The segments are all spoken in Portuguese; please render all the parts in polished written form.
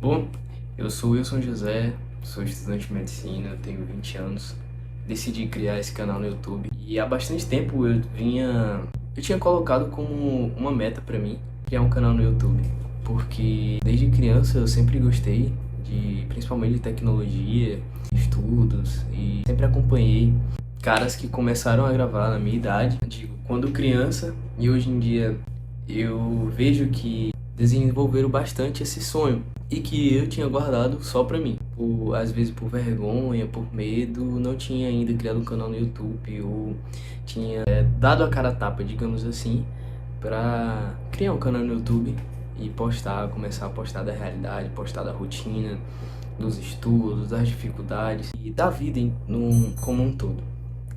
Bom, eu sou Wilson José, sou estudante de medicina, tenho 20 anos. Decidi criar esse canal no YouTube e há bastante tempo eu tinha colocado como uma meta pra mim criar um canal no YouTube, porque desde criança eu sempre gostei principalmente de tecnologia, estudos e sempre acompanhei caras que começaram a gravar na minha idade, digo, quando criança, e hoje em dia eu vejo que desenvolveram bastante esse sonho e que eu tinha guardado só pra mim. Às vezes por vergonha, por medo, não tinha ainda criado um canal no YouTube ou tinha dado a cara a tapa, digamos assim, pra criar um canal no YouTube e começar a postar da realidade, postar da rotina, dos estudos, das dificuldades e da vida como um todo.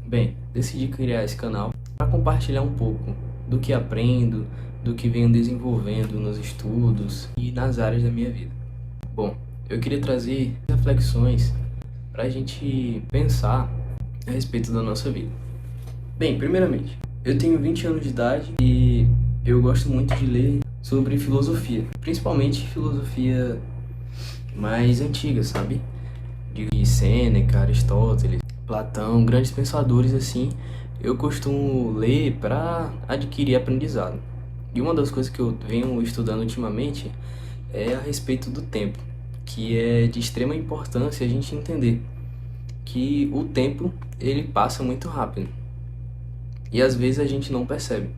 Bem, decidi criar esse canal para compartilhar um pouco do que aprendo, do que venho desenvolvendo nos estudos e nas áreas da minha vida. Bom, eu queria trazer reflexões para a gente pensar a respeito da nossa vida. Bem, primeiramente, eu tenho 20 anos de idade e eu gosto muito de ler sobre filosofia, principalmente filosofia mais antiga, sabe? De Sêneca, Aristóteles, Platão, grandes pensadores assim, eu costumo ler para adquirir aprendizado. E uma das coisas que eu venho estudando ultimamente é a respeito do tempo, que é de extrema importância a gente entender que o tempo ele passa muito rápido e às vezes a gente não percebe.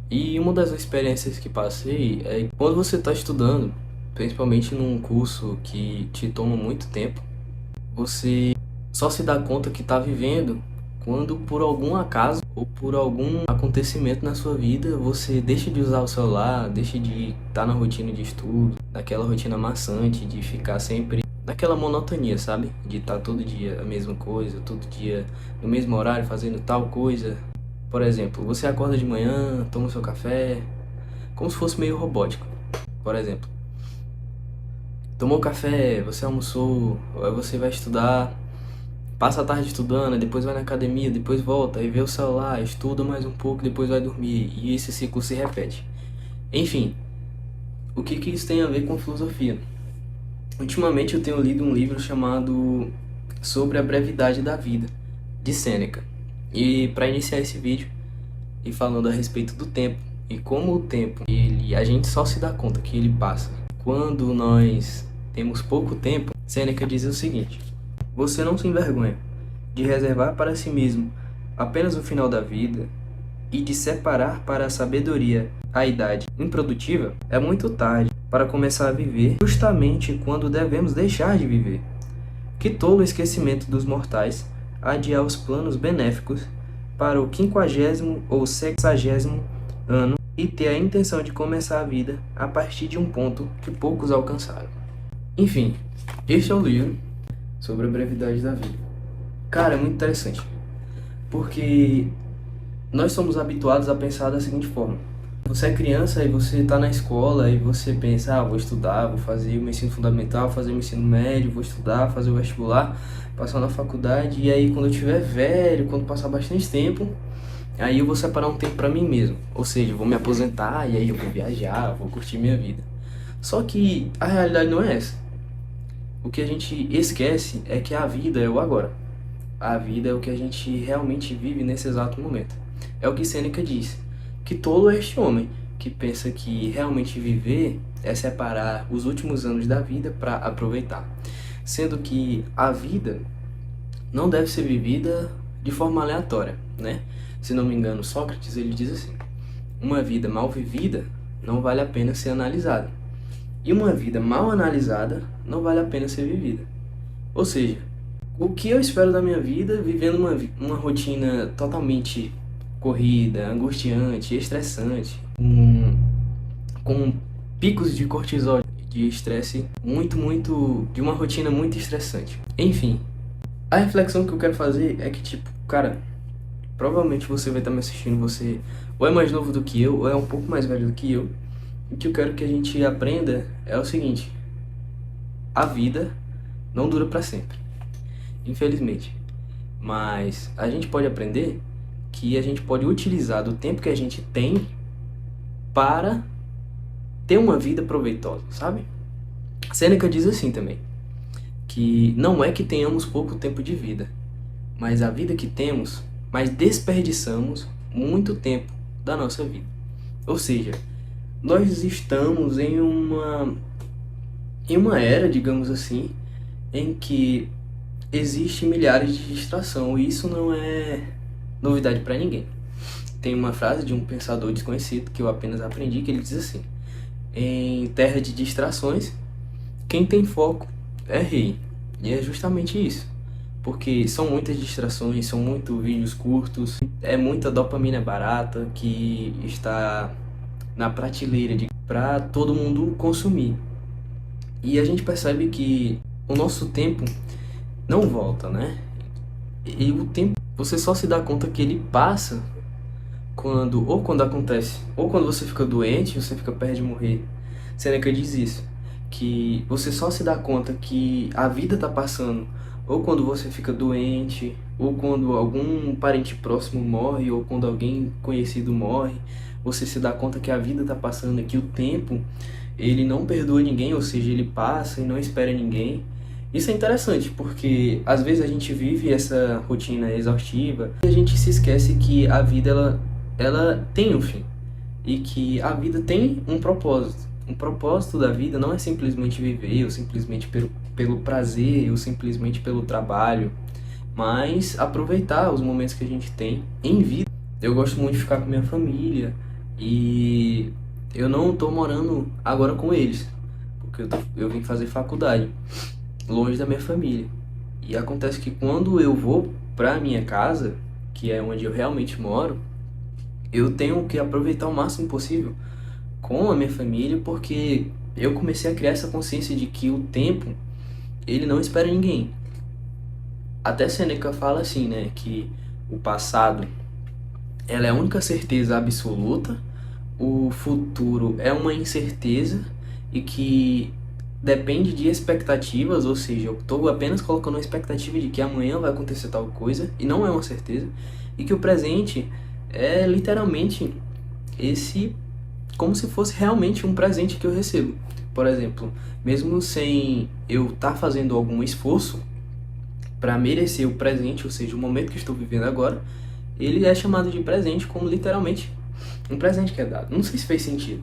E uma das experiências que passei é quando você está estudando, principalmente num curso que te toma muito tempo, você só se dá conta que está vivendo quando por algum acaso ou por algum acontecimento na sua vida você deixa de usar o celular, deixa de estar na rotina de estudo, naquela rotina maçante de ficar sempre naquela monotonia, sabe? De estar todo dia a mesma coisa, todo dia no mesmo horário fazendo tal coisa. Por exemplo, você acorda de manhã, toma seu café, como se fosse meio robótico. Por exemplo, tomou café, você almoçou, aí você vai estudar, passa a tarde estudando, depois vai na academia, depois volta, aí vê o celular, estuda mais um pouco, depois vai dormir, e esse ciclo se repete. Enfim, o que isso tem a ver com filosofia? Ultimamente eu tenho lido um livro chamado Sobre a Brevidade da Vida, de Sêneca. E para iniciar esse vídeo, e falando a respeito do tempo, e como o tempo, a gente só se dá conta que ele passa quando nós temos pouco tempo, Sêneca diz o seguinte: você não se envergonha de reservar para si mesmo apenas o final da vida e de separar para a sabedoria a idade improdutiva? É muito tarde para começar a viver justamente quando devemos deixar de viver. Que tolo esquecimento dos mortais adiar os planos benéficos para o 50º ou 60º ano e ter a intenção de começar a vida a partir de um ponto que poucos alcançaram. Enfim, este é o livro sobre a brevidade da vida. Cara, é muito interessante, porque nós somos habituados a pensar da seguinte forma: você é criança e você está na escola e você pensa, vou estudar, vou fazer o meu ensino fundamental, fazer o meu ensino médio, vou estudar, fazer o vestibular, passar na faculdade, e aí quando eu tiver velho, quando passar bastante tempo, aí eu vou separar um tempo para mim mesmo, ou seja, eu vou me aposentar e aí eu vou viajar, vou curtir minha vida. Só que a realidade não é essa. O que a gente esquece é que a vida é o agora. A vida é o que a gente realmente vive nesse exato momento. É o que Sêneca diz: que tolo é este homem que pensa que realmente viver é separar os últimos anos da vida para aproveitar. Sendo que a vida não deve ser vivida de forma aleatória, né? Se não me engano, Sócrates ele diz assim: uma vida mal vivida não vale a pena ser analisada. E uma vida mal analisada não vale a pena ser vivida. Ou seja, o que eu espero da minha vida vivendo uma rotina totalmente corrida, angustiante, estressante, com picos de cortisol, de estresse de uma rotina muito estressante. Enfim, a reflexão que eu quero fazer é que, tipo, cara, provavelmente você vai estar me assistindo, você ou é mais novo do que eu, ou é um pouco mais velho do que eu. O que eu quero que a gente aprenda é o seguinte: a vida não dura para sempre, infelizmente. Mas a gente pode aprender que a gente pode utilizar do tempo que a gente tem para ter uma vida proveitosa, sabe? Sêneca diz assim também, que não é que tenhamos pouco tempo de vida, mas a vida que temos, mas desperdiçamos muito tempo da nossa vida. Ou seja, nós estamos em uma era, digamos assim, em que existe milhares de distração, e isso não é novidade para ninguém. Tem uma frase de um pensador desconhecido que eu apenas aprendi, que ele diz assim: em terra de distrações, quem tem foco é rei. E é justamente isso. Porque são muitas distrações, são muitos vídeos curtos, é muita dopamina barata que está na prateleira para todo mundo consumir. E a gente percebe que o nosso tempo não volta, né? E o tempo, você só se dá conta que ele passa quando acontece, ou quando você fica doente, você fica perto de morrer. Seneca diz isso, que você só se dá conta que a vida tá passando, ou quando você fica doente, ou quando algum parente próximo morre, ou quando alguém conhecido morre, você se dá conta que a vida tá passando, que o tempo, ele não perdoa ninguém, ou seja, ele passa e não espera ninguém. Isso é interessante, porque às vezes a gente vive essa rotina exaustiva e a gente se esquece que a vida ela tem um fim e que a vida tem um propósito. Um propósito da vida não é simplesmente viver, ou simplesmente pelo prazer, ou simplesmente pelo trabalho, mas aproveitar os momentos que a gente tem em vida. Eu gosto muito de ficar com minha família e eu não estou morando agora com eles, porque eu vim fazer faculdade longe da minha família. E acontece que quando eu vou para minha casa, que é onde eu realmente moro, eu tenho que aproveitar o máximo possível com a minha família, porque eu comecei a criar essa consciência de que o tempo, ele não espera ninguém. Até Seneca fala assim, né, que o passado, ela é a única certeza absoluta, o futuro é uma incerteza e que depende de expectativas, ou seja, eu estou apenas colocando uma expectativa de que amanhã vai acontecer tal coisa e não é uma certeza, e que o presente é literalmente esse, como se fosse realmente um presente que eu recebo. Por exemplo, mesmo sem eu estar fazendo algum esforço para merecer o presente, ou seja, o momento que estou vivendo agora, ele é chamado de presente como literalmente um presente que é dado. Não sei se fez sentido.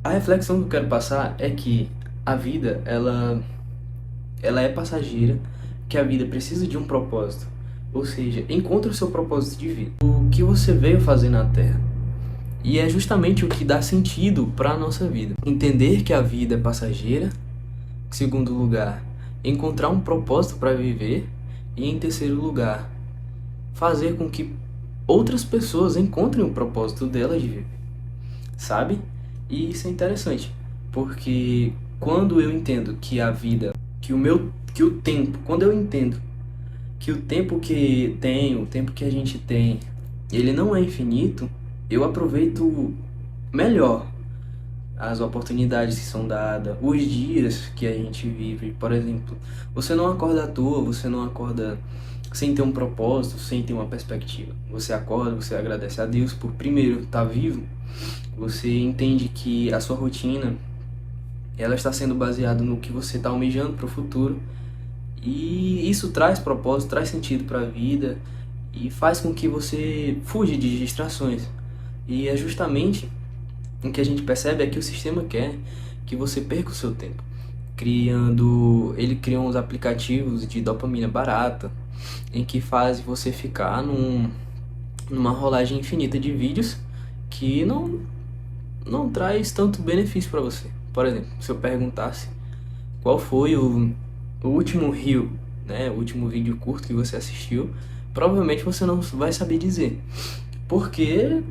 A reflexão que eu quero passar é que a vida, ela é passageira, que a vida precisa de um propósito. Ou seja, encontre o seu propósito de vida. O que você veio fazer na Terra. E é justamente o que dá sentido para a nossa vida. Entender que a vida é passageira. Em segundo lugar, encontrar um propósito para viver. E em terceiro lugar, fazer com que outras pessoas encontrem o propósito delas de viver. Sabe? E isso é interessante, porque quando eu entendo que a vida, que o tempo, quando eu entendo que o tempo que tenho, o tempo que a gente tem, ele não é infinito, eu aproveito melhor as oportunidades que são dadas, os dias que a gente vive. Por exemplo, você não acorda à toa, você não acorda sem ter um propósito, sem ter uma perspectiva. Você acorda, você agradece a Deus por primeiro estar vivo, você entende que a sua rotina, ela está sendo baseada no que você está almejando para o futuro, e isso traz propósito, traz sentido para a vida e faz com que você fuja de distrações. E é justamente o que a gente percebe é que o sistema quer que você perca o seu tempo. Ele cria uns aplicativos de dopamina barata, em que faz você ficar numa rolagem infinita de vídeos que não traz tanto benefício para você. Por exemplo, se eu perguntasse qual foi o último reel, né, o último vídeo curto que você assistiu, provavelmente você não vai saber dizer, porque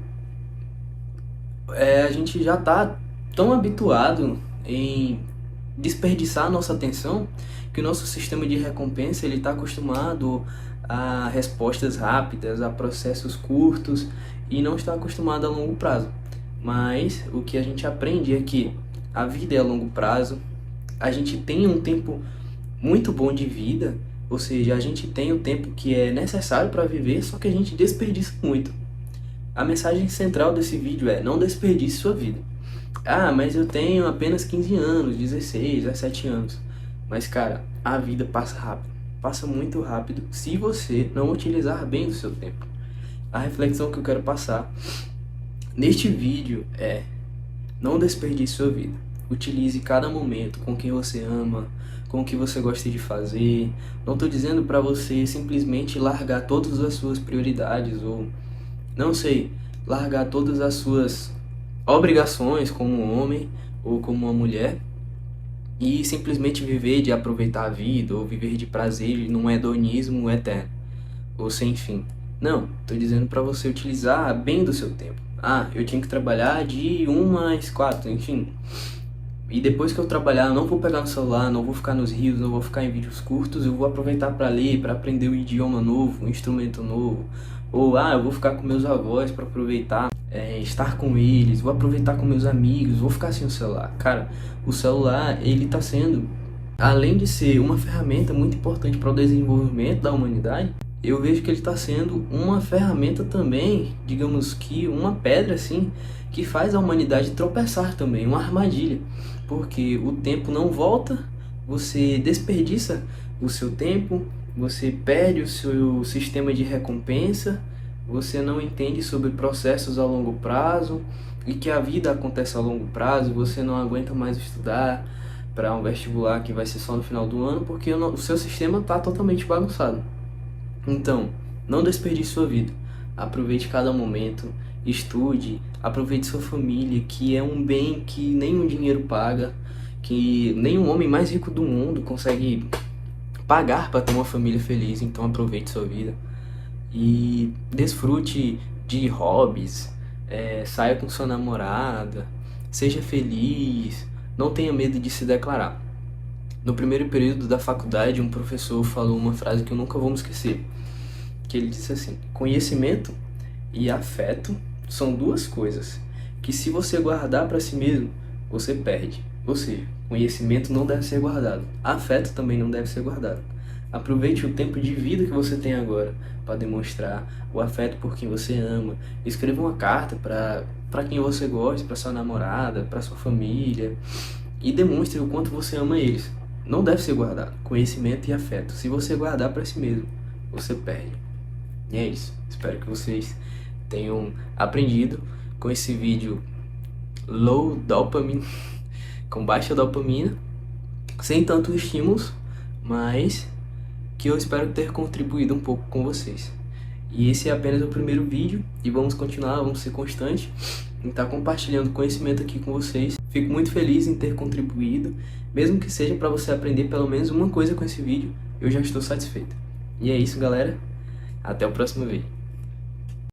a gente já está tão habituado em desperdiçar a nossa atenção que o nosso sistema de recompensa ele está acostumado a respostas rápidas, a processos curtos e não está acostumado a longo prazo. Mas o que a gente aprende é que a vida é a longo prazo, a gente tem um tempo muito bom de vida, ou seja, a gente tem o tempo que é necessário para viver, só que a gente desperdiça muito. A mensagem central desse vídeo é: não desperdice sua vida. Ah, mas eu tenho apenas 15 anos, 16, 17 anos. Mas, cara, a vida passa rápido. Passa muito rápido se você não utilizar bem do seu tempo. A reflexão que eu quero passar neste vídeo é: não desperdice sua vida. Utilize cada momento com quem você ama, com o que você gosta de fazer. Não estou dizendo para você simplesmente largar todas as suas prioridades ou, não sei, largar todas as suas obrigações como um homem ou como uma mulher e simplesmente viver de aproveitar a vida ou viver de prazer num hedonismo eterno ou sem fim. Não, estou dizendo para você utilizar bem do seu tempo. Ah, eu tinha que trabalhar de 1 às 4, enfim. E depois que eu trabalhar, eu não vou pegar no celular, não vou ficar nos rios, não vou ficar em vídeos curtos, eu vou aproveitar para ler, para aprender um idioma novo, um instrumento novo. Ou, eu vou ficar com meus avós para aproveitar, estar com eles, vou aproveitar com meus amigos, vou ficar sem o celular. Cara, o celular, ele tá sendo, além de ser uma ferramenta muito importante para o desenvolvimento da humanidade, eu vejo que ele está sendo uma ferramenta também, digamos que uma pedra assim, que faz a humanidade tropeçar também, uma armadilha, porque o tempo não volta, você desperdiça o seu tempo, você perde o seu sistema de recompensa, você não entende sobre processos a longo prazo e que a vida acontece a longo prazo, você não aguenta mais estudar para um vestibular que vai ser só no final do ano, porque o seu sistema está totalmente bagunçado. Então, não desperdice sua vida. Aproveite cada momento, estude, aproveite sua família, que é um bem que nenhum dinheiro paga, que nenhum homem mais rico do mundo consegue pagar para ter uma família feliz. Então, aproveite sua vida e desfrute de hobbies, saia com sua namorada, seja feliz, não tenha medo de se declarar. No primeiro período da faculdade, um professor falou uma frase que eu nunca vou me esquecer, que ele disse assim: conhecimento e afeto são duas coisas que, se você guardar para si mesmo, você perde. Ou seja, conhecimento não deve ser guardado, afeto também não deve ser guardado. Aproveite o tempo de vida que você tem agora para demonstrar o afeto por quem você ama. Escreva uma carta para quem você gosta, para sua namorada, para sua família, e demonstre o quanto você ama eles. Não deve ser guardado, conhecimento e afeto. Se você guardar para si mesmo, você perde. E é isso. Espero que vocês tenham aprendido com esse vídeo low dopamine, com baixa dopamina, sem tantos estímulos, mas que eu espero ter contribuído um pouco com vocês. E esse é apenas o primeiro vídeo e vamos continuar, vamos ser constantes em estar compartilhando conhecimento aqui com vocês. Fico muito feliz em ter contribuído, mesmo que seja para você aprender pelo menos uma coisa com esse vídeo, eu já estou satisfeito. E é isso, galera. Até o próximo vídeo.